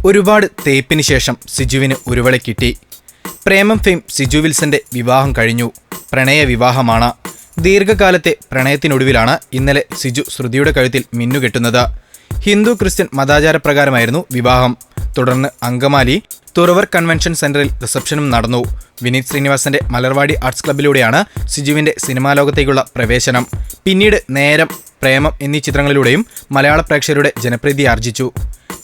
ഒരുപാട് തേപ്പിന് ശേഷം സിജുവിന് ഒരുവളെ കിട്ടി. പ്രേമം ഫെയിം സിജു വിൽസന്റെ വിവാഹം കഴിഞ്ഞു. പ്രണയ വിവാഹമാണ്. ദീർഘകാലത്തെ പ്രണയത്തിനൊടുവിലാണ് ഇന്നലെ സിജു ശ്രുതിയുടെ കഴുത്തിൽ മിന്നുകെട്ടുന്നത്. ഹിന്ദു ക്രിസ്ത്യൻ മതാചാരപ്രകാരമായിരുന്നു വിവാഹം. തുടർന്ന് അങ്കമാലി തുറവർ കൺവെൻഷൻ സെന്ററിൽ റിസപ്ഷനും നടന്നു. വിനീത് ശ്രീനിവാസന്റെ മലർവാടി ആർട്സ് ക്ലബ്ബിലൂടെയാണ് സിജുവിന്റെ സിനിമാ ലോകത്തേക്കുള്ള പ്രവേശനം. പിന്നീട് നേരം, പ്രേമം എന്നീ ചിത്രങ്ങളിലൂടെയും മലയാള പ്രേക്ഷകരുടെ ജനപ്രീതി ആർജിച്ചു.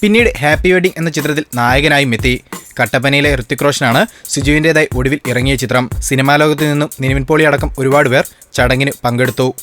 പിന്നീട് ഹാപ്പി വെഡിങ് എന്ന ചിത്രത്തിൽ നായകനായും എത്തി. കട്ടപ്പനയിലെ ഋത്തിക് റോഷനാണ് സിജുവിൻ്റെതായി ഒടുവിൽ ഇറങ്ങിയ ചിത്രം. സിനിമാ ലോകത്തു നിന്നും നിവിൻ പോളി അടക്കം ഒരുപാട് പേർ ചടങ്ങിന് പങ്കെടുത്തു.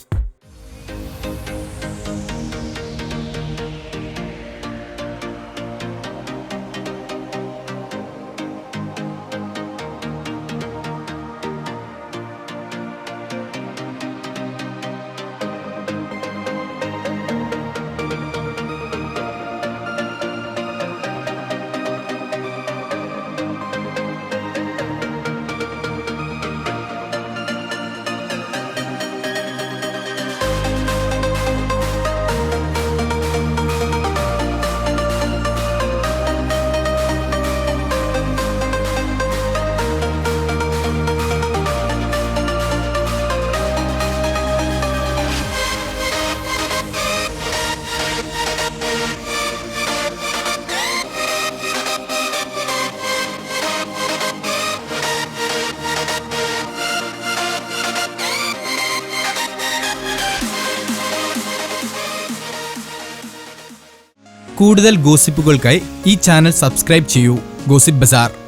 കൂടുതൽ ഗോസിപ്പുകൾക്കായി ഈ ചാനൽ സബ്സ്ക്രൈബ് ചെയ്യൂ. ഗോസിപ്പ് ബസാർ.